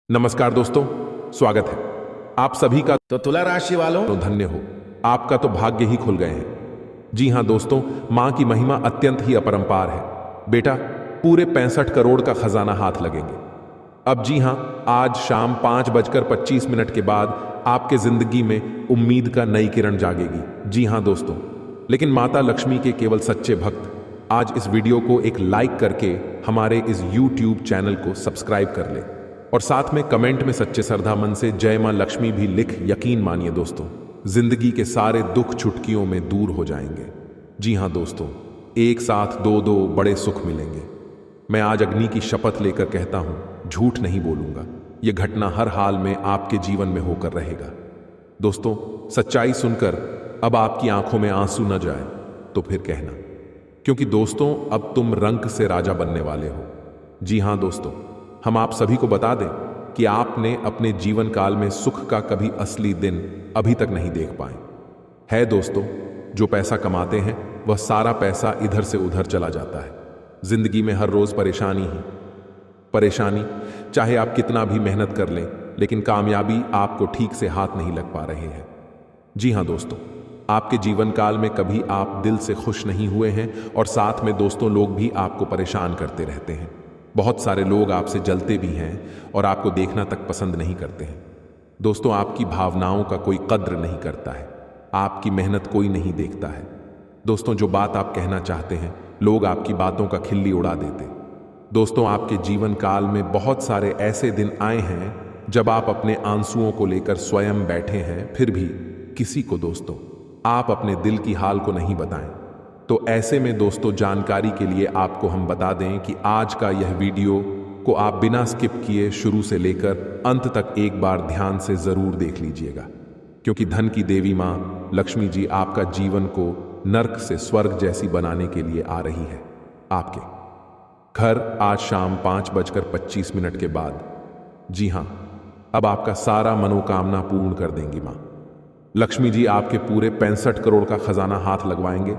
नमस्कार दोस्तों, स्वागत है आप सभी का। तो तुला राशि वालों, तो धन्य हो, आपका तो भाग्य ही खुल गए हैं। जी हां दोस्तों, मां की महिमा अत्यंत ही अपरंपार है। बेटा, पूरे 65 करोड़ का खजाना हाथ लगेंगे। अब जी हां, आज शाम 5:25 के बाद आपके जिंदगी में उम्मीद का नई किरण जागेगी। जी हां दोस्तों, लेकिन माता लक्ष्मी के केवल सच्चे भक्त आज इस वीडियो को एक लाइक करके हमारे इस YouTube चैनल को सब्सक्राइब कर ले और साथ में कमेंट में सच्चे श्रद्धा मन से जय मां लक्ष्मी भी लिख यकीन मानिए दोस्तों, जिंदगी के सारे दुख चुटकियों में दूर हो जाएंगे। जी हां दोस्तों, एक साथ दो दो बड़े सुख मिलेंगे। मैं आज अग्नि की शपथ लेकर कहता हूं, झूठ नहीं बोलूंगा। यह घटना हर हाल में आपके जीवन में होकर रहेगा। दोस्तों, सच्चाई सुनकर अब आपकी आंखों में आंसू न जाए तो फिर कहना, क्योंकि दोस्तों अब तुम रंक से राजा बनने वाले हो। जी हां दोस्तों, हम आप सभी को बता दें कि आपने अपने जीवन काल में सुख का कभी असली दिन अभी तक नहीं देख पाए। है दोस्तों, जो पैसा कमाते हैं वह सारा पैसा इधर से उधर चला जाता है। जिंदगी में हर रोज परेशानी ही परेशानी, चाहे आप कितना भी मेहनत कर लें, लेकिन कामयाबी आपको ठीक से हाथ नहीं लग पा रहे हैं। जी हां दोस्तों, आपके जीवन काल में कभी आप दिल से खुश नहीं हुए हैं और साथ में दोस्तों लोग भी आपको परेशान करते रहते हैं। बहुत सारे लोग आपसे जलते भी हैं और आपको देखना तक पसंद नहीं करते हैं। दोस्तों, आपकी भावनाओं का कोई कद्र नहीं करता है, आपकी मेहनत कोई नहीं देखता है। दोस्तों, जो बात आप कहना चाहते हैं लोग आपकी बातों का खिल्ली उड़ा देते। दोस्तों, आपके जीवन काल में बहुत सारे ऐसे दिन आए हैं जब आप अपने आंसुओं को लेकर स्वयं बैठे हैं, फिर भी किसी को दोस्तों आप अपने दिल की हाल को नहीं बताएं। तो ऐसे में दोस्तों, जानकारी के लिए आपको हम बता दें कि आज का यह वीडियो को आप बिना स्किप किए शुरू से लेकर अंत तक एक बार ध्यान से जरूर देख लीजिएगा, क्योंकि धन की देवी मां लक्ष्मी जी आपका जीवन को नर्क से स्वर्ग जैसी बनाने के लिए आ रही है आपके घर आज शाम 5:25 के बाद। जी हां, अब आपका सारा मनोकामना पूर्ण कर देंगी मां लक्ष्मी जी। आपके पूरे 65 करोड़ का खजाना हाथ लगवाएंगे,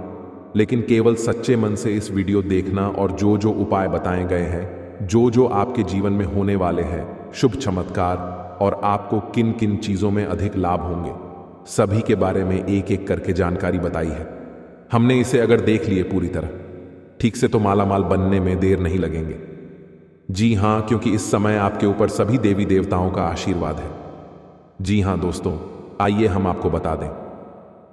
लेकिन केवल सच्चे मन से इस वीडियो देखना और जो जो उपाय बताए गए हैं, जो जो आपके जीवन में होने वाले हैं शुभ चमत्कार और आपको किन किन चीजों में अधिक लाभ होंगे, सभी के बारे में एक एक करके जानकारी बताई है। हमने इसे अगर देख लिए पूरी तरह ठीक से तो मालामाल बनने में देर नहीं लगेंगे। जी हां, क्योंकि इस समय आपके ऊपर सभी देवी देवताओं का आशीर्वाद है। जी हां दोस्तों, आइए हम आपको बता दें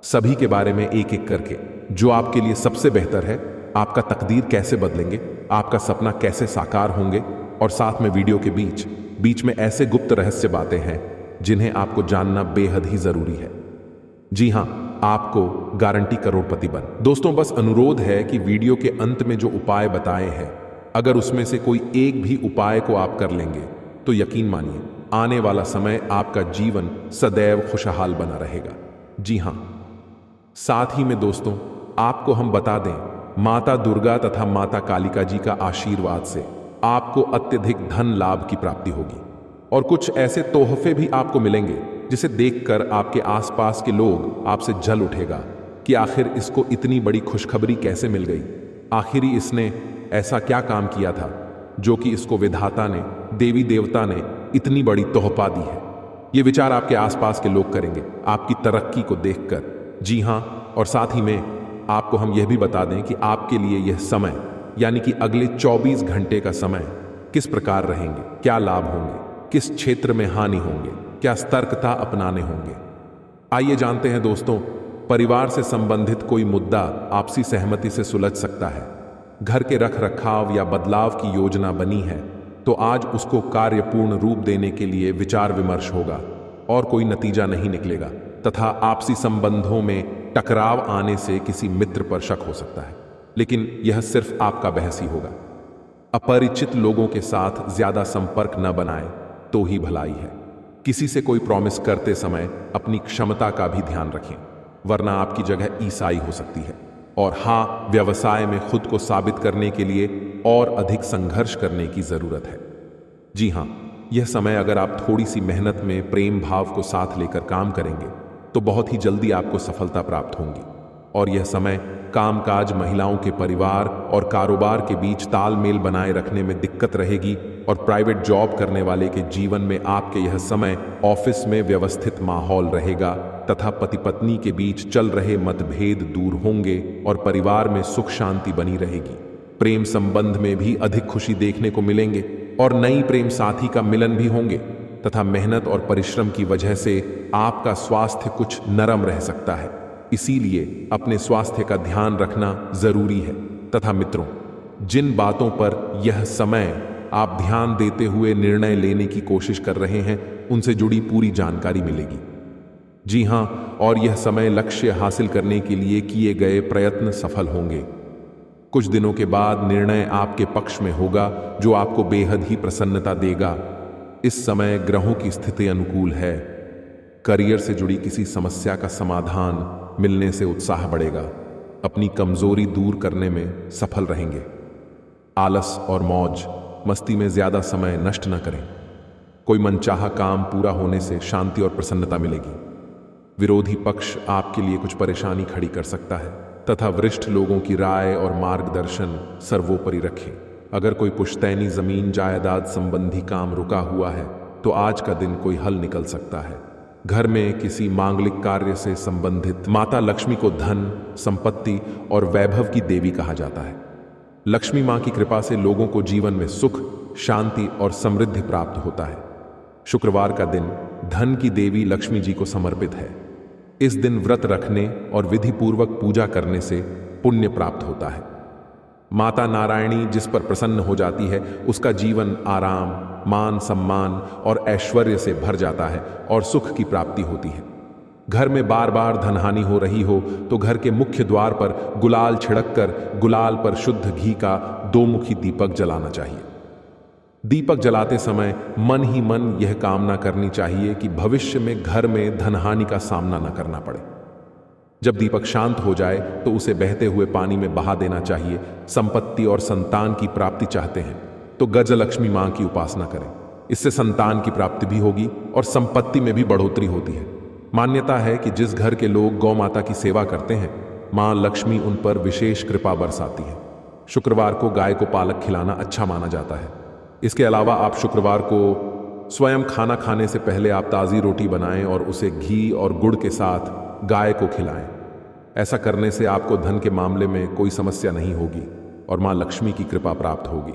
सभी के बारे में एक एक करके, जो आपके लिए सबसे बेहतर है, आपका तकदीर कैसे बदलेंगे, आपका सपना कैसे साकार होंगे, और साथ में वीडियो के बीच बीच में ऐसे गुप्त रहस्य बातें हैं जिन्हें आपको जानना बेहद ही जरूरी है। जी हां, आपको गारंटी करोड़पति बन। दोस्तों, बस अनुरोध है कि वीडियो के अंत में जो उपाय बताए हैं, अगर उसमें से कोई एक भी उपाय को आप कर लेंगे तो यकीन मानिए आने वाला समय आपका जीवन सदैव खुशहाल बना रहेगा। जी हां, साथ ही में दोस्तों आपको हम बता दें, माता दुर्गा तथा माता कालिका जी का आशीर्वाद से आपको अत्यधिक धन लाभ की प्राप्ति होगी और कुछ ऐसे तोहफे भी आपको मिलेंगे जिसे देखकर आपके आसपास के लोग आपसे जल उठेगा कि आखिर इसको इतनी बड़ी खुशखबरी कैसे मिल गई, आखिर इसने ऐसा क्या काम किया था जो कि इसको विधाता ने, देवी देवता ने इतनी बड़ी तोहफा दी है। ये विचार आपके आसपास के लोग करेंगे आपकी तरक्की को देखकर। जी हां, और साथ ही में आपको हम यह भी बता दें कि आपके लिए यह समय यानी कि अगले 24 घंटे का समय किस प्रकार रहेंगे, क्या लाभ होंगे, किस क्षेत्र में हानि होंगे, क्या सतर्कता अपनाने होंगे। आइए जानते हैं दोस्तों, परिवार से संबंधित कोई मुद्दा आपसी सहमति से सुलझ सकता है। घर के रख रखाव या बदलाव की योजना बनी है तो आज उसको कार्यपूर्ण रूप देने के लिए विचार विमर्श होगा और कोई नतीजा नहीं निकलेगा, तथा आपसी संबंधों में टकराव आने से किसी मित्र पर शक हो सकता है, लेकिन यह सिर्फ आपका बहस ही होगा। अपरिचित लोगों के साथ ज्यादा संपर्क न बनाएं तो ही भलाई है। किसी से कोई प्रॉमिस करते समय अपनी क्षमता का भी ध्यान रखें, वरना आपकी जगह ईसाई हो सकती है। और हां, व्यवसाय में खुद को साबित करने के लिए और अधिक संघर्ष करने की जरूरत है। जी हां, यह समय अगर आप थोड़ी सी मेहनत में प्रेम भाव को साथ लेकर काम करेंगे तो बहुत ही जल्दी आपको सफलता प्राप्त होगी और यह समय कामकाज, महिलाओं के परिवार और कारोबार के बीच तालमेल बनाए रखने में दिक्कत रहेगी और प्राइवेट जॉब करने वाले के जीवन में आपके यह समय ऑफिस में व्यवस्थित माहौल रहेगा तथा पति पत्नी के बीच चल रहे मतभेद दूर होंगे और परिवार में सुख शांति बनी रहेगी। प्रेम संबंध में भी अधिक खुशी देखने को मिलेंगे और नई प्रेम साथी का मिलन भी होंगे तथा मेहनत और परिश्रम की वजह से आपका स्वास्थ्य कुछ नरम रह सकता है, इसीलिए अपने स्वास्थ्य का ध्यान रखना जरूरी है। तथा मित्रों, जिन बातों पर यह समय आप ध्यान देते हुए निर्णय लेने की कोशिश कर रहे हैं उनसे जुड़ी पूरी जानकारी मिलेगी। जी हां, और यह समय लक्ष्य हासिल करने के लिए किए गए प्रयत्न सफल होंगे। कुछ दिनों के बाद निर्णय आपके पक्ष में होगा जो आपको बेहद ही प्रसन्नता देगा। इस समय ग्रहों की स्थिति अनुकूल है। करियर से जुड़ी किसी समस्या का समाधान मिलने से उत्साह बढ़ेगा। अपनी कमजोरी दूर करने में सफल रहेंगे। आलस और मौज मस्ती में ज्यादा समय नष्ट न करें। कोई मनचाहा काम पूरा होने से शांति और प्रसन्नता मिलेगी। विरोधी पक्ष आपके लिए कुछ परेशानी खड़ी कर सकता है तथा वरिष्ठ लोगों की राय और मार्गदर्शन सर्वोपरि रखें। अगर कोई पुश्तैनी जमीन जायदाद संबंधी काम रुका हुआ है तो आज का दिन कोई हल निकल सकता है। घर में किसी मांगलिक कार्य से संबंधित माता लक्ष्मी को धन, संपत्ति और वैभव की देवी कहा जाता है। लक्ष्मी मां की कृपा से लोगों को जीवन में सुख, शांति और समृद्धि प्राप्त होता है। शुक्रवार का दिन धन की देवी लक्ष्मी जी को समर्पित है। इस दिन व्रत रखने और विधि पूर्वक पूजा करने से पुण्य प्राप्त होता है। माता नारायणी जिस पर प्रसन्न हो जाती है उसका जीवन आराम, मान सम्मान और ऐश्वर्य से भर जाता है और सुख की प्राप्ति होती है। घर में बार बार धनहानि हो रही हो तो घर के मुख्य द्वार पर गुलाल छिड़ककर गुलाल पर शुद्ध घी का 2 मुखी दीपक जलाना चाहिए। दीपक जलाते समय मन ही मन यह कामना करनी चाहिए कि भविष्य में घर में धनहानि का सामना न करना पड़े। जब दीपक शांत हो जाए तो उसे बहते हुए पानी में बहा देना चाहिए। संपत्ति और संतान की प्राप्ति चाहते हैं तो गजलक्ष्मी मां की उपासना करें। इससे संतान की प्राप्ति भी होगी और संपत्ति में भी बढ़ोतरी होती है। मान्यता है कि जिस घर के लोग गौ माता की सेवा करते हैं मां लक्ष्मी उन पर विशेष कृपा बरसाती है। शुक्रवार को गाय को पालक खिलाना अच्छा माना जाता है। इसके अलावा आप शुक्रवार को स्वयं खाना खाने से पहले आप ताज़ी रोटी बनाएं और उसे घी और गुड़ के साथ गाय को खिलाएं। ऐसा करने से आपको धन के मामले में कोई समस्या नहीं होगी और मां लक्ष्मी की कृपा प्राप्त होगी।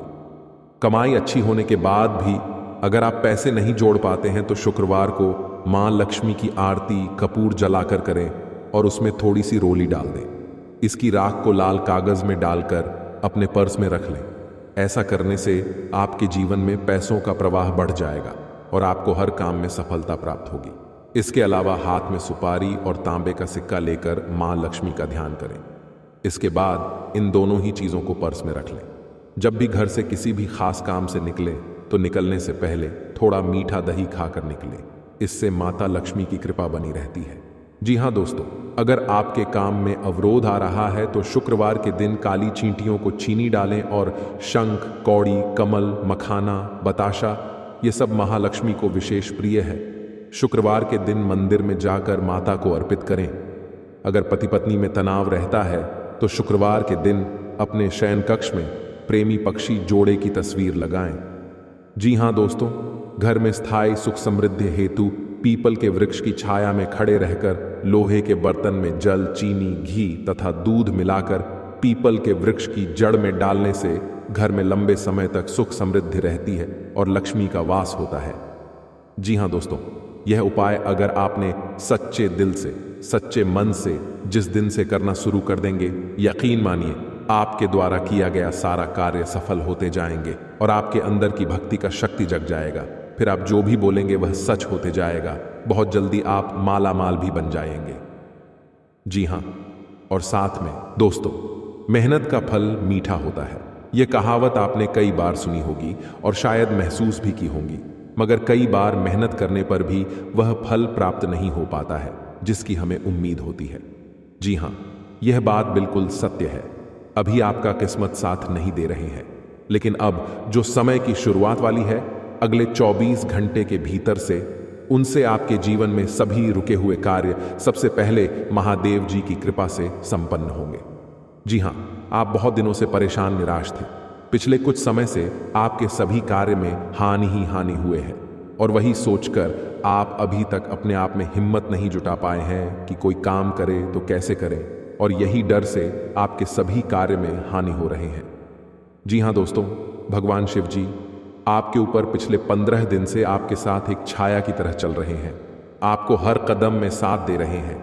कमाई अच्छी होने के बाद भी अगर आप पैसे नहीं जोड़ पाते हैं तो शुक्रवार को मां लक्ष्मी की आरती कपूर जलाकर करें और उसमें थोड़ी सी रोली डाल दें। इसकी राख को लाल कागज में डालकर अपने पर्स में रख लें। ऐसा करने से आपके जीवन में पैसों का प्रवाह बढ़ जाएगा और आपको हर काम में सफलता प्राप्त होगी। इसके अलावा हाथ में सुपारी और तांबे का सिक्का लेकर मां लक्ष्मी का ध्यान करें। इसके बाद इन दोनों ही चीज़ों को पर्स में रख लें। जब भी घर से किसी भी खास काम से निकलें तो निकलने से पहले थोड़ा मीठा दही खाकर निकलें। इससे माता लक्ष्मी की कृपा बनी रहती है। जी हाँ दोस्तों, अगर आपके काम में अवरोध आ रहा है तो शुक्रवार के दिन काली चींटियों को चीनी डालें और शंख, कौड़ी, कमल, मखाना, बताशा ये सब महालक्ष्मी को विशेष प्रिय है। शुक्रवार के दिन मंदिर में जाकर माता को अर्पित करें। अगर पति पत्नी में तनाव रहता है तो शुक्रवार के दिन अपने शयन कक्ष में प्रेमी पक्षी जोड़े की तस्वीर लगाएं। जी हाँ दोस्तों, घर में स्थायी सुख समृद्धि हेतु पीपल के वृक्ष की छाया में खड़े रहकर लोहे के बर्तन में जल, चीनी, घी तथा दूध मिलाकर पीपल के वृक्ष की जड़ में डालने से घर में लंबे समय तक सुख समृद्धि रहती है और लक्ष्मी का वास होता है। जी हाँ दोस्तों, यह उपाय अगर आपने सच्चे दिल से, सच्चे मन से जिस दिन से करना शुरू कर देंगे, यकीन मानिए आपके द्वारा किया गया सारा कार्य सफल होते जाएंगे और आपके अंदर की भक्ति का शक्ति जग जाएगा। फिर आप जो भी बोलेंगे वह सच होते जाएगा। बहुत जल्दी आप माला माल भी बन जाएंगे। जी हाँ, और साथ में दोस्तों, मेहनत का फल मीठा होता है। यह कहावत आपने कई बार सुनी होगी और शायद महसूस भी की होगी, मगर कई बार मेहनत करने पर भी वह फल प्राप्त नहीं हो पाता है जिसकी हमें उम्मीद होती है। जी हाँ, यह बात बिल्कुल सत्य है। अभी आपका किस्मत साथ नहीं दे रहे हैं, लेकिन अब जो समय की शुरुआत वाली है, अगले 24 घंटे के भीतर से उनसे आपके जीवन में सभी रुके हुए कार्य सबसे पहले महादेव जी की कृपा से संपन्न होंगे। जी हाँ, आप बहुत दिनों से परेशान निराश थे। पिछले कुछ समय से आपके सभी कार्य में हानि ही हानि हुए हैं और वही सोचकर आप अभी तक अपने आप में हिम्मत नहीं जुटा पाए हैं कि कोई काम करे तो कैसे करें, और यही डर से आपके सभी कार्य में हानि हो रहे हैं। जी हाँ दोस्तों, भगवान शिव जी आपके ऊपर पिछले 15 दिन से आपके साथ एक छाया की तरह चल रहे हैं। आपको हर कदम में साथ दे रहे हैं,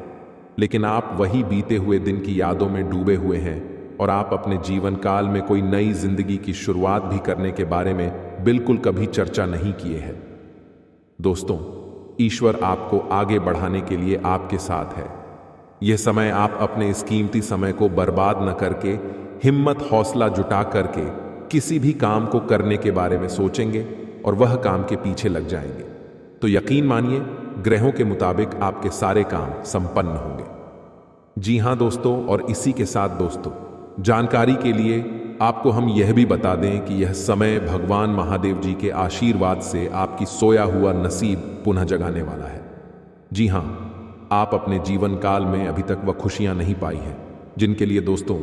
लेकिन आप वही बीते हुए दिन की यादों में डूबे हुए हैं और आप अपने जीवन काल में कोई नई जिंदगी की शुरुआत भी करने के बारे में बिल्कुल कभी चर्चा नहीं किए हैं। दोस्तों, ईश्वर आपको आगे बढ़ाने के लिए आपके साथ है। यह समय आप अपने इस कीमती समय को बर्बाद न करके हिम्मत हौसला जुटा करके किसी भी काम को करने के बारे में सोचेंगे और वह काम के पीछे लग जाएंगे तो यकीन मानिए, ग्रहों के मुताबिक आपके सारे काम संपन्न होंगे। जी हां दोस्तों, और इसी के साथ दोस्तों, जानकारी के लिए आपको हम यह भी बता दें कि यह समय भगवान महादेव जी के आशीर्वाद से आपकी सोया हुआ नसीब पुनः जगाने वाला है। जी हां, आप अपने जीवन काल में अभी तक वह खुशियां नहीं पाई हैं जिनके लिए दोस्तों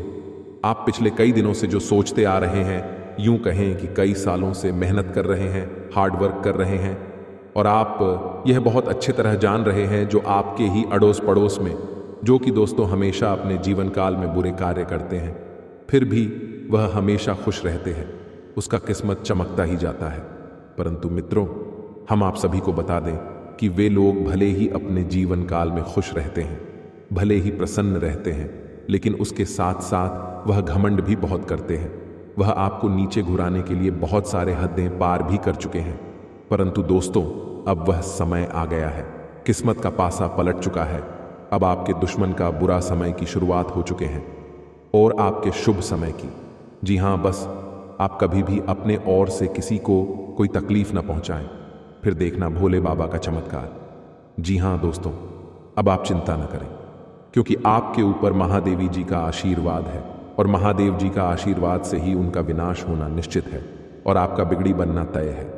आप पिछले कई दिनों से जो सोचते आ रहे हैं, यूं कहें कि कई सालों से मेहनत कर रहे हैं, हार्ड वर्क कर रहे हैं, और आप यह बहुत अच्छे तरह जान रहे हैं जो आपके ही अड़ोस पड़ोस में, जो कि दोस्तों हमेशा अपने जीवन काल में बुरे कार्य करते हैं, फिर भी वह हमेशा खुश रहते हैं, उसका किस्मत चमकता ही जाता है। परंतु मित्रों, हम आप सभी को बता दें कि वे लोग भले ही अपने जीवन काल में खुश रहते हैं, भले ही प्रसन्न रहते हैं, लेकिन उसके साथ साथ वह घमंड भी बहुत करते हैं। वह आपको नीचे घुराने के लिए बहुत सारे हदें पार भी कर चुके हैं। परंतु दोस्तों, अब वह समय आ गया है, किस्मत का पासा पलट चुका है। अब आपके दुश्मन का बुरा समय की शुरुआत हो चुके हैं और आपके शुभ समय की। जी हाँ, बस आप कभी भी अपने ओर से किसी को कोई तकलीफ न पहुंचाएं, फिर देखना भोले बाबा का चमत्कार। जी हाँ दोस्तों, अब आप चिंता न करें, क्योंकि आपके ऊपर महादेवी जी का आशीर्वाद है और महादेव जी का आशीर्वाद से ही उनका विनाश होना निश्चित है और आपका बिगड़ी बनना तय है।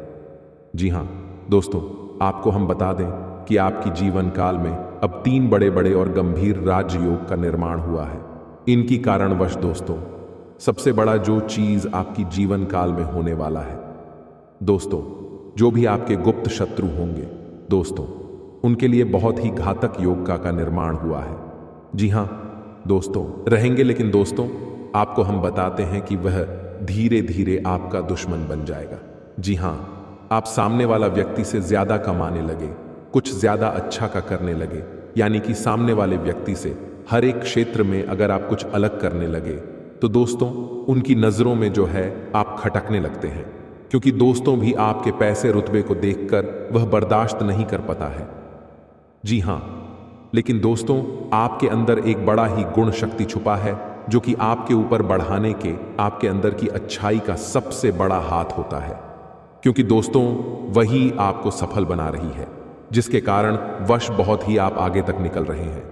जी हाँ दोस्तों, आपको हम बता दें कि आपकी जीवन काल में अब 3 बड़े बड़े और गंभीर राजयोग का निर्माण हुआ है। इनकी कारणवश दोस्तों, सबसे बड़ा जो चीज आपकी जीवन काल में होने वाला है दोस्तों, जो भी आपके गुप्त शत्रु होंगे दोस्तों, उनके लिए बहुत ही घातक योग का निर्माण हुआ है। जी हाँ दोस्तों, रहेंगे, लेकिन दोस्तों आपको हम बताते हैं कि वह धीरे धीरे आपका दुश्मन बन जाएगा। जी हाँ, आप सामने वाला व्यक्ति से ज्यादा कमाने लगे, कुछ ज्यादा अच्छा का करने लगे, यानी कि सामने वाले व्यक्ति से हर एक क्षेत्र में अगर आप कुछ अलग करने लगे तो दोस्तों उनकी नजरों में जो है आप खटकने लगते हैं, क्योंकि दोस्तों भी आपके पैसे रुतबे को देखकर वह बर्दाश्त नहीं कर पाता है। जी हाँ, लेकिन दोस्तों आपके अंदर एक बड़ा ही गुण शक्ति छुपा है जो कि आपके ऊपर बढ़ाने के आपके अंदर की अच्छाई का सबसे बड़ा हाथ होता है, क्योंकि दोस्तों वही आपको सफल बना रही है, जिसके कारण वश बहुत ही आप आगे तक निकल रहे हैं।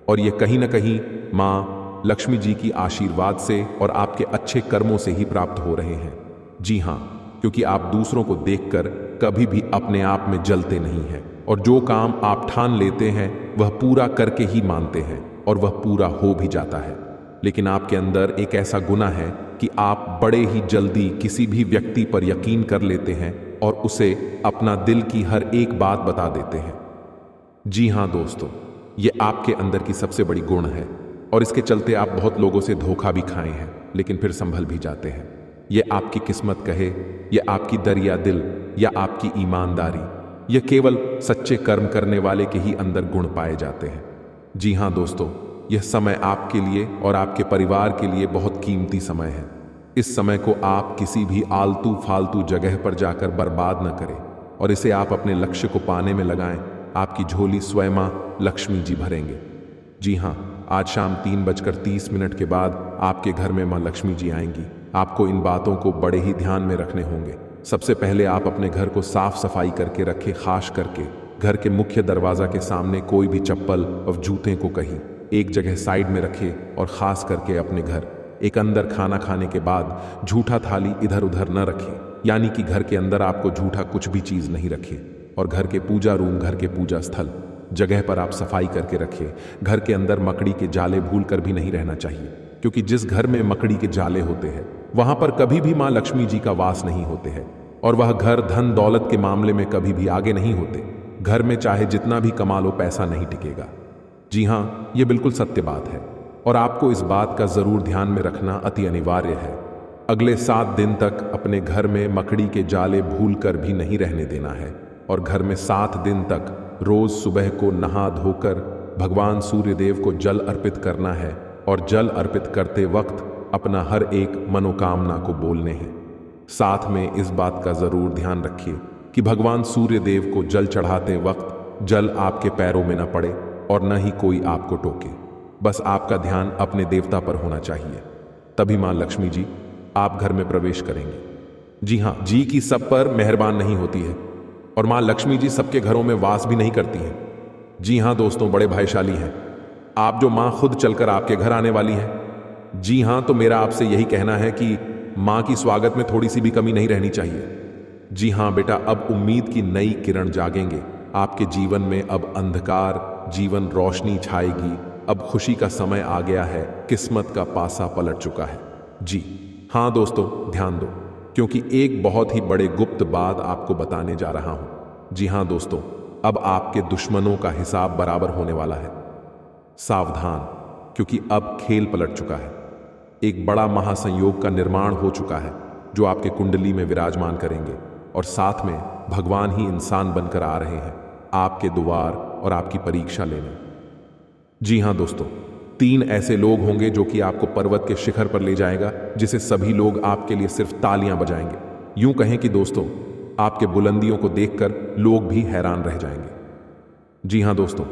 और ये कहीं ना कहीं माँ लक्ष्मी जी की आशीर्वाद से और आपके अच्छे कर्मों से ही प्राप्त हो रहे हैं। जी हाँ, क्योंकि आप दूसरों को देखकर कभी भी अपने आप में जलते नहीं हैं और जो काम आप ठान लेते हैं वह पूरा करके ही मानते हैं और वह पूरा हो भी जाता है। लेकिन आपके अंदर एक ऐसा गुना है कि आप बड़े ही जल्दी किसी भी व्यक्ति पर यकीन कर लेते हैं और उसे अपना दिल की हर एक बात बता देते हैं। जी हाँ दोस्तों, ये आपके अंदर की सबसे बड़ी गुण है और इसके चलते आप बहुत लोगों से धोखा भी खाए हैं, लेकिन फिर संभल भी जाते हैं। ये आपकी किस्मत कहे, ये आपकी दरिया दिल या आपकी ईमानदारी, यह केवल सच्चे कर्म करने वाले के ही अंदर गुण पाए जाते हैं। जी हाँ दोस्तों, यह समय आपके लिए और आपके परिवार के लिए बहुत कीमती समय है। इस समय को आप किसी भी आलतू फालतू जगह पर जाकर बर्बाद न करें और इसे आप अपने लक्ष्य को पाने में लगाएं। आपकी झोली स्वयं माँ लक्ष्मी जी भरेंगे। जी हाँ, आज शाम 3:30 के बाद आपके घर में माँ लक्ष्मी जी आएंगी। आपको इन बातों को बड़े ही ध्यान में रखने होंगे। सबसे पहले आप अपने घर को साफ सफाई करके रखें, खास करके घर के मुख्य दरवाजा के सामने कोई भी चप्पल और जूते को कहीं एक जगह साइड में रखें और खास करके अपने घर एक अंदर खाना खाने के बाद झूठा थाली इधर उधर न रखें, यानी कि घर के अंदर आपको झूठा कुछ भी चीज नहीं रखें। और घर के पूजा रूम, घर के पूजा स्थल जगह पर आप सफाई करके रखें। घर के अंदर मकड़ी के जाले भूल कर भी नहीं रहना चाहिए। क्योंकि जिस घर में मकड़ी के जाले होते हैं वहां पर कभी भी मां लक्ष्मी जी का वास नहीं होते हैं, और वह घर धन दौलत के मामले में कभी भी आगे नहीं होते। घर में चाहे जितना भी कमा लो पैसा नहीं टिकेगा। जी हां, यह बिल्कुल सत्य बात है और आपको इस बात का जरूर ध्यान में रखना अति अनिवार्य है। अगले 7 दिन तक अपने घर में मकड़ी के जाले भूल कर भी नहीं रहने देना है, और घर में 7 दिन तक रोज सुबह को नहा धोकर भगवान सूर्यदेव को जल अर्पित करना है, और जल अर्पित करते वक्त अपना हर एक मनोकामना को बोलने हैं। साथ में इस बात का जरूर ध्यान रखिए कि भगवान सूर्यदेव को जल चढ़ाते वक्त जल आपके पैरों में न पड़े और न ही कोई आपको टोके। बस आपका ध्यान अपने देवता पर होना चाहिए, तभी मां लक्ष्मी जी आप घर में प्रवेश करेंगे। जी हां, जी की सब पर मेहरबान नहीं होती है, और मां लक्ष्मी जी सबके घरों में वास भी नहीं करती हैं। जी हां दोस्तों, बड़े भाग्यशाली हैं आप जो मां खुद चलकर आपके घर आने वाली हैं। जी हां, तो मेरा आपसे यही कहना है कि मां की स्वागत में थोड़ी सी भी कमी नहीं रहनी चाहिए। जी हां बेटा, अब उम्मीद की नई किरण जागेंगे आपके जीवन में। अब अंधकार जीवन रोशनी छाएगी। अब खुशी का समय आ गया है, किस्मत का पासा पलट चुका है। जी हां दोस्तों, ध्यान दो, क्योंकि एक बहुत ही बड़े गुप्त बात आपको बताने जा रहा हूं। जी हां दोस्तों, अब आपके दुश्मनों का हिसाब बराबर होने वाला है। सावधान, क्योंकि अब खेल पलट चुका है। एक बड़ा महासंयोग का निर्माण हो चुका है जो आपके कुंडली में विराजमान करेंगे, और साथ में भगवान ही इंसान बनकर आ रहे हैं आपके द्वार और आपकी परीक्षा लेने। जी हां दोस्तों, 3 ऐसे लोग होंगे जो कि आपको पर्वत के शिखर पर ले जाएगा, जिसे सभी लोग आपके लिए सिर्फ तालियां बजाएंगे। यूं कहें कि दोस्तों, आपके बुलंदियों को देखकर लोग भी हैरान रह जाएंगे। जी हां दोस्तों,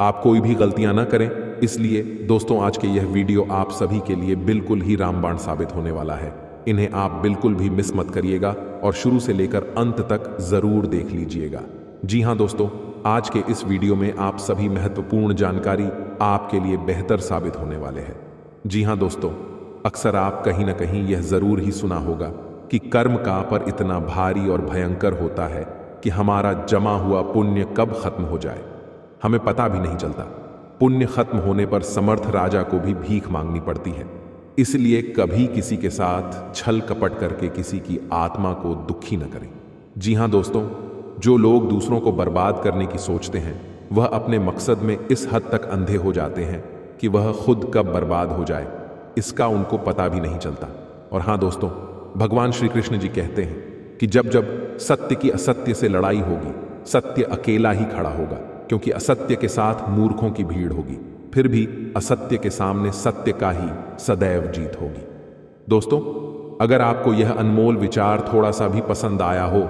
आप कोई भी गलतियां ना करें। इसलिए दोस्तों, आज के यह वीडियो आप सभी के लिए बिल्कुल ही रामबाण साबित होने वाला है। इन्हें आप बिल्कुल भी मिस मत करिएगा और शुरू से लेकर अंत तक जरूर देख लीजिएगा। जी हां दोस्तों, आज के इस वीडियो में आप सभी महत्वपूर्ण जानकारी आपके लिए बेहतर साबित होने वाले हैं। जी हां दोस्तों, अक्सर आप कहीं ना कहीं यह जरूर ही सुना होगा कि कर्म का पर इतना भारी और भयंकर होता है कि हमारा जमा हुआ पुण्य कब खत्म हो जाए हमें पता भी नहीं चलता। पुण्य खत्म होने पर समर्थ राजा को भी भीख मांगनी पड़ती है। इसलिए कभी किसी के साथ छल कपट करके किसी की आत्मा को दुखी न करें। जी हां दोस्तों, जो लोग दूसरों को बर्बाद करने की सोचते हैं वह अपने मकसद में इस हद तक अंधे हो जाते हैं कि वह खुद कब बर्बाद हो जाए इसका उनको पता भी नहीं चलता। और हां दोस्तों, भगवान श्री कृष्ण जी कहते हैं कि जब जब सत्य की असत्य से लड़ाई होगी, सत्य अकेला ही खड़ा होगा, क्योंकि असत्य के साथ मूर्खों की भीड़ होगी। फिर भी असत्य के सामने सत्य का ही सदैव जीत होगी। दोस्तों, अगर आपको यह अनमोल विचार थोड़ा सा भी पसंद आया हो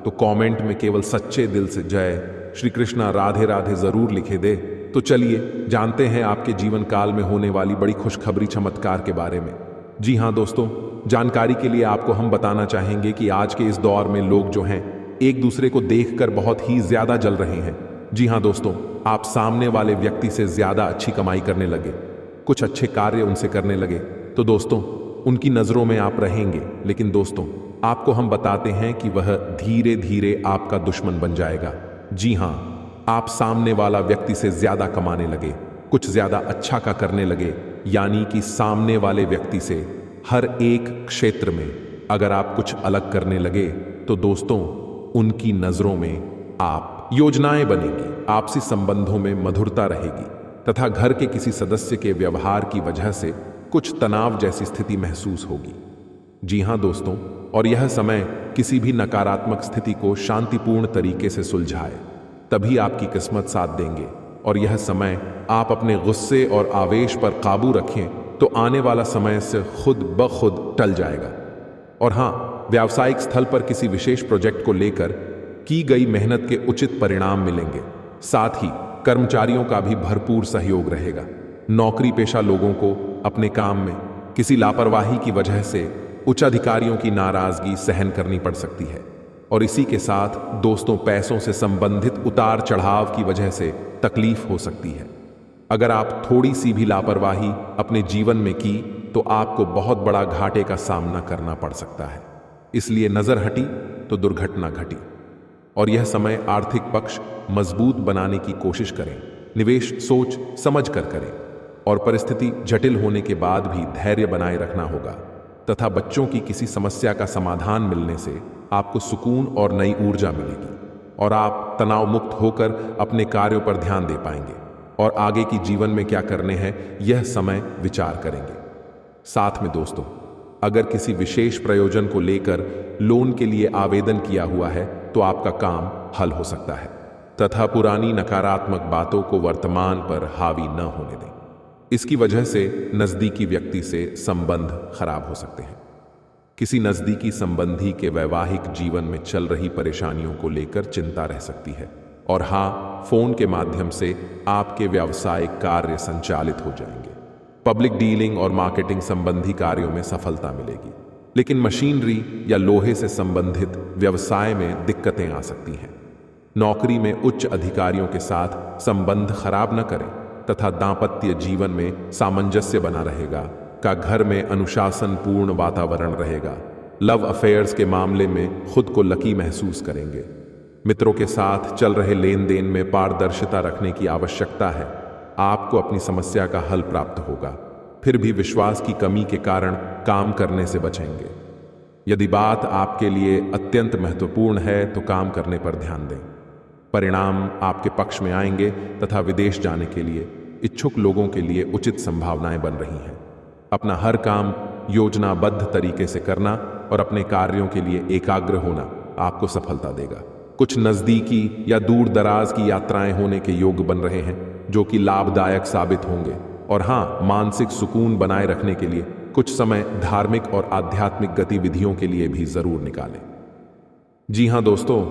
तो कमेंट में केवल सच्चे दिल से जय श्री कृष्णा राधे राधे जरूर लिखे दे। तो चलिए जानते हैं आपके जीवन काल में होने वाली बड़ी खुशखबरी चमत्कार के बारे में। जी हां दोस्तों, जानकारी के लिए आपको हम बताना चाहेंगे कि आज के इस दौर में लोग जो हैं एक दूसरे को देखकर बहुत ही ज्यादा जल रहे हैं। जी हां दोस्तों, आप सामने वाले व्यक्ति से ज्यादा अच्छी कमाई करने लगे, कुछ अच्छे कार्य उनसे करने लगे, तो दोस्तों उनकी नजरों में आप रहेंगे। लेकिन दोस्तों, आपको हम बताते हैं कि वह धीरे धीरे आपका दुश्मन बन जाएगा। जी हां, आप सामने वाला व्यक्ति से ज्यादा कमाने लगे, कुछ ज्यादा अच्छा का करने लगे, यानी कि सामने वाले व्यक्ति से हर एक क्षेत्र में अगर आप कुछ अलग करने लगे तो दोस्तों उनकी नजरों में आप योजनाएं बनेंगी, आपसी संबंधों में मधुरता रहेगी तथा घर के किसी सदस्य के व्यवहार की वजह से कुछ तनाव जैसी स्थिति महसूस होगी। जी हां दोस्तों, और यह समय किसी भी नकारात्मक स्थिति को शांतिपूर्ण तरीके से सुलझाए, तभी आपकी किस्मत साथ देंगे। और यह समय आप अपने गुस्से और आवेश पर काबू रखें तो आने वाला समय से खुद ब खुद टल जाएगा। और हां, व्यावसायिक स्थल पर किसी विशेष प्रोजेक्ट को लेकर की गई मेहनत के उचित परिणाम मिलेंगे। साथ ही कर्मचारियों का भी भरपूर सहयोग रहेगा। नौकरी पेशा लोगों को अपने काम में किसी लापरवाही की वजह से उच्च अधिकारियों की नाराजगी सहन करनी पड़ सकती है। और इसी के साथ दोस्तों, पैसों से संबंधित उतार चढ़ाव की वजह से तकलीफ हो सकती है। अगर आप थोड़ी सी भी लापरवाही अपने जीवन में की तो आपको बहुत बड़ा घाटे का सामना करना पड़ सकता है। इसलिए नजर हटी तो दुर्घटना घटी। और यह समय आर्थिक पक्ष मजबूत बनाने की कोशिश करें। निवेश सोच समझ कर करें। और परिस्थिति जटिल होने के बाद भी धैर्य बनाए रखना होगा तथा बच्चों की किसी समस्या का समाधान मिलने से आपको सुकून और नई ऊर्जा मिलेगी और आप तनाव मुक्त होकर अपने कार्यों पर ध्यान दे पाएंगे और आगे की जीवन में क्या करने हैं यह समय विचार करेंगे। साथ में दोस्तों, अगर किसी विशेष प्रयोजन को लेकर लोन के लिए आवेदन किया हुआ है तो आपका काम हल हो सकता है तथा पुरानी नकारात्मक बातों को वर्तमान पर हावी न होने दें। इसकी वजह से नजदीकी व्यक्ति से संबंध खराब हो सकते हैं। किसी नजदीकी संबंधी के वैवाहिक जीवन में चल रही परेशानियों को लेकर चिंता रह सकती है और हाँ, फोन के माध्यम से आपके व्यावसायिक कार्य संचालित हो जाएंगे। पब्लिक डीलिंग और मार्केटिंग संबंधी कार्यों में सफलता मिलेगी, लेकिन मशीनरी या लोहे से संबंधित व्यवसाय में दिक्कतें आ सकती हैं। नौकरी में उच्च अधिकारियों के साथ संबंध खराब न करें तथा दांपत्य जीवन में सामंजस्य बना रहेगा का घर में अनुशासन पूर्ण वातावरण रहेगा। लव अफेयर्स के मामले में खुद को लकी महसूस करेंगे। मित्रों के साथ चल रहे लेन देन में पारदर्शिता रखने की आवश्यकता है। आपको अपनी समस्या का हल प्राप्त होगा, फिर भी विश्वास की कमी के कारण काम करने से बचेंगे। यदि बात आपके लिए अत्यंत महत्वपूर्ण है तो काम करने पर ध्यान दें। परिणाम आपके पक्ष में आएंगे तथा विदेश जाने के लिए इच्छुक लोगों के लिए उचित संभावनाएं बन रही हैं। अपना हर काम योजनाबद्ध तरीके से करना और अपने कार्यों के लिए एकाग्र होना आपको सफलता देगा। कुछ नजदीकी या दूर दराज की यात्राएं होने के योग बन रहे हैं जो कि लाभदायक साबित होंगे। और हाँ, मानसिक सुकून बनाए रखने के लिए कुछ समय धार्मिक और आध्यात्मिक गतिविधियों के लिए भी जरूर निकालें। जी हाँ दोस्तों,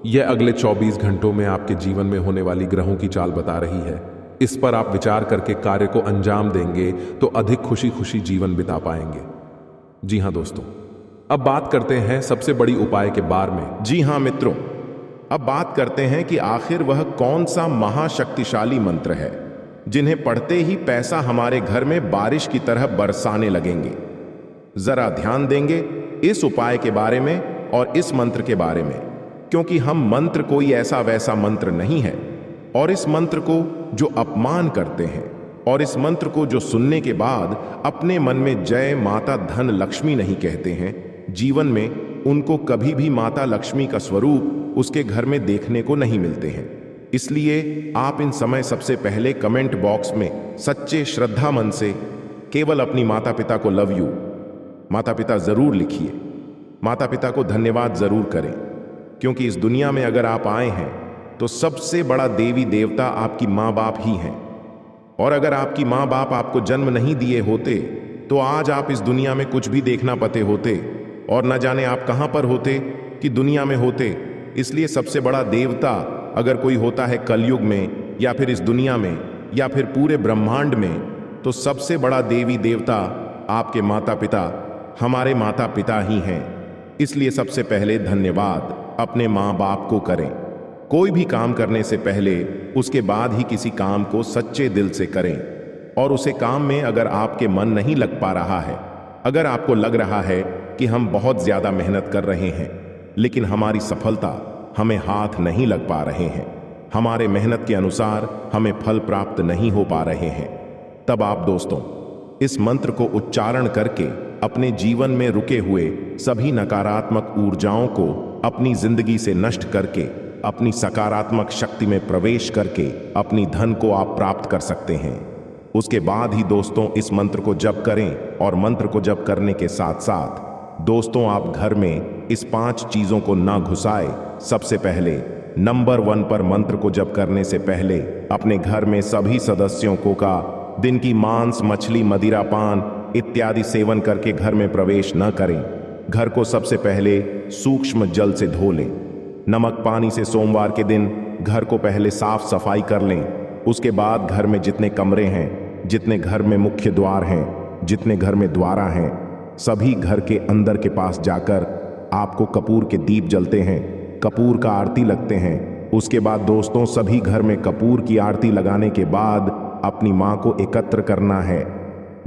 यह अगले 24 घंटों में आपके जीवन में होने वाली ग्रहों की चाल बता रही है। इस पर आप विचार करके कार्य को अंजाम देंगे तो अधिक खुशी खुशी जीवन बिता पाएंगे। जी हाँ दोस्तों, अब बात करते हैं सबसे बड़ी उपाय के बारे में। जी हाँ मित्रों, अब बात करते हैं कि आखिर वह कौन सा महाशक्तिशाली मंत्र है जिन्हें पढ़ते ही पैसा हमारे घर में बारिश की तरह बरसाने लगेंगे। जरा ध्यान देंगे इस उपाय के बारे में और इस मंत्र के बारे में, क्योंकि हम मंत्र कोई ऐसा वैसा मंत्र नहीं है और इस मंत्र को जो अपमान करते हैं और इस मंत्र को जो सुनने के बाद अपने मन में जय माता धन लक्ष्मी नहीं कहते हैं, जीवन में उनको कभी भी माता लक्ष्मी का स्वरूप उसके घर में देखने को नहीं मिलते हैं। इसलिए आप इन समय सबसे पहले कमेंट बॉक्स में सच्चे श्रद्धा मन से केवल अपनी माता पिता को लव यू माता पिता जरूर लिखिए। माता पिता को धन्यवाद जरूर करें, क्योंकि इस दुनिया में अगर आप आए हैं तो सबसे बड़ा देवी देवता आपकी माँ बाप ही हैं। और अगर आपकी माँ बाप आपको जन्म नहीं दिए होते तो आज आप इस दुनिया में कुछ भी देखना पाते होते और न जाने आप कहाँ पर होते कि दुनिया में होते। इसलिए सबसे बड़ा देवता अगर कोई होता है कलयुग में या फिर इस दुनिया में या फिर पूरे ब्रह्मांड में, तो सबसे बड़ा देवी देवता आपके माता पिता, हमारे माता पिता ही हैं। इसलिए सबसे पहले धन्यवाद अपने माँ बाप को करें। कोई भी काम करने से पहले उसके बाद ही किसी काम को सच्चे दिल से करें। और उसे काम में अगर आपके मन नहीं लग पा रहा है, अगर आपको लग रहा है कि हम बहुत ज्यादा मेहनत कर रहे हैं लेकिन हमारी सफलता हमें हाथ नहीं लग पा रहे हैं, हमारे मेहनत के अनुसार हमें फल प्राप्त नहीं हो पा रहे हैं, तब आप दोस्तों इस मंत्र को उच्चारण करके अपने जीवन में रुके हुए सभी नकारात्मक ऊर्जाओं को अपनी जिंदगी से नष्ट करके अपनी सकारात्मक शक्ति में प्रवेश करके अपनी धन को आप प्राप्त कर सकते हैं। उसके बाद ही दोस्तों इस मंत्र को जप करें और मंत्र को जप करने के साथ साथ दोस्तों आप घर में इस 5 चीजों को ना घुसाए। सबसे पहले नंबर 1 पर मंत्र को जप करने से पहले अपने घर में सभी सदस्यों को का दिन की मांस मछली मदिरा पान इत्यादि सेवन करके घर में प्रवेश न करें। घर को सबसे पहले सूक्ष्म जल से धो लें। नमक पानी से सोमवार के दिन घर को पहले साफ सफाई कर लें। उसके बाद घर में जितने कमरे हैं, जितने घर में मुख्य द्वार हैं, जितने घर में द्वारा हैं, सभी घर के अंदर के पास जाकर आपको कपूर के दीप जलते हैं, कपूर का आरती लगते हैं। उसके बाद दोस्तों सभी घर में कपूर की आरती लगाने के बाद अपनी माँ को एकत्र करना है।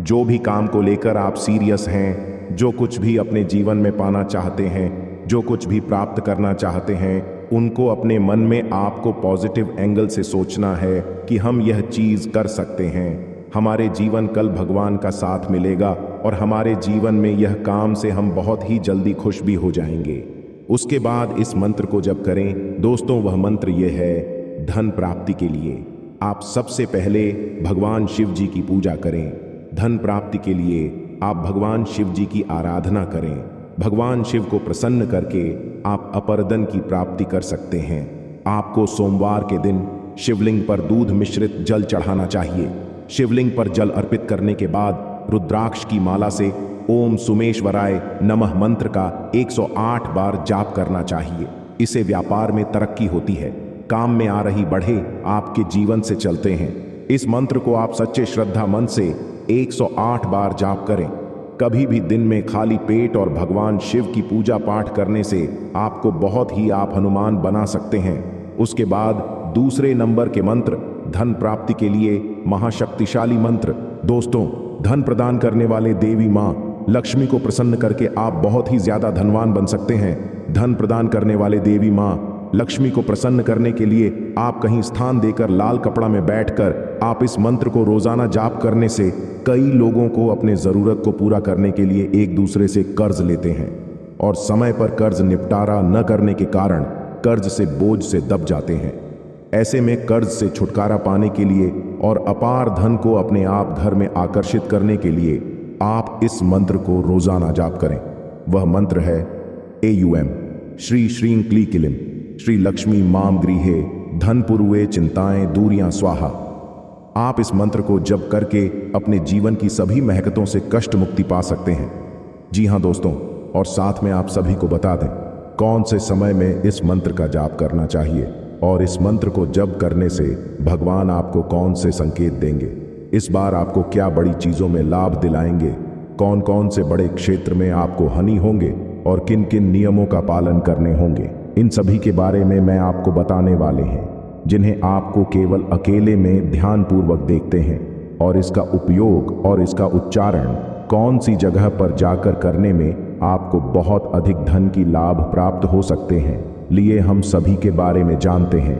जो भी काम को लेकर आप सीरियस हैं, जो कुछ भी अपने जीवन में पाना चाहते हैं, जो कुछ भी प्राप्त करना चाहते हैं, उनको अपने मन में आपको पॉजिटिव एंगल से सोचना है कि हम यह चीज कर सकते हैं। हमारे जीवन कल भगवान का साथ मिलेगा और हमारे जीवन में यह काम से हम बहुत ही जल्दी खुश भी हो जाएंगे। उसके बाद इस मंत्र को जब करें दोस्तों, वह मंत्र यह है धन प्राप्ति के लिए। आप सबसे पहले भगवान शिव जी की पूजा करें। धन प्राप्ति के लिए आप भगवान शिव जी की आराधना करें। भगवान शिव को प्रसन्न करके आप अपरधन की प्राप्ति कर सकते हैं। आपको सोमवार के दिन शिवलिंग पर दूध मिश्रित जल चढ़ाना चाहिए। शिवलिंग पर जल अर्पित करने के बाद रुद्राक्ष की माला से ओम सुमेश्वराय नमः मंत्र का 108 बार जाप करना चाहिए। इससे व्यापार में तरक्की होती है, काम में आ रही बढ़े आपके जीवन से चलते हैं। इस मंत्र को आप सच्चे श्रद्धा मन से 108 बार जाप करें। कभी भी दिन में खाली पेट और भगवान शिव की पूजा पाठ करने से आपको बहुत ही आप हनुमान बना सकते हैं। उसके बाद दूसरे नंबर के मंत्र धन प्राप्ति के लिए महाशक्तिशाली मंत्र। दोस्तों, धन प्रदान करने वाले देवी मां लक्ष्मी को प्रसन्न करके आप बहुत ही ज्यादा धनवान बन सकते हैं। धन प्रदान करने वाले देवी मां लक्ष्मी को प्रसन्न करने के लिए आप कहीं स्थान देकर लाल कपड़ा में बैठकर आप इस मंत्र को रोजाना जाप करने से कई लोगों को अपने जरूरत को पूरा करने के लिए एक दूसरे से कर्ज लेते हैं और समय पर कर्ज निपटारा न करने के कारण कर्ज से बोझ से दब जाते हैं। ऐसे में कर्ज से छुटकारा पाने के लिए और अपार धन को अपने आप घर में आकर्षित करने के लिए आप इस मंत्र को रोजाना जाप करें। वह मंत्र है AUM श्री श्रीं क्ली किलिम श्री लक्ष्मी माम गृहे धनपुरुए चिंताएं दूरियां स्वाहा। आप इस मंत्र को जप करके अपने जीवन की सभी महकतों से कष्ट मुक्ति पा सकते हैं। जी हाँ दोस्तों, और साथ में आप सभी को बता दें कौन से समय में इस मंत्र का जाप करना चाहिए और इस मंत्र को जप करने से भगवान आपको कौन से संकेत देंगे, इस बार आपको क्या बड़ी चीजों में लाभ दिलाएंगे, कौन कौन से बड़े क्षेत्र में आपको हानि होंगे और किन किन नियमों का पालन करने होंगे, इन सभी के बारे में मैं आपको बताने वाले हैं, जिन्हें आपको केवल अकेले में ध्यानपूर्वक देखते हैं और इसका उपयोग और इसका उच्चारण कौन सी जगह पर जाकर करने में आपको बहुत अधिक धन की लाभ प्राप्त हो सकते हैं, लिए हम सभी के बारे में जानते हैं।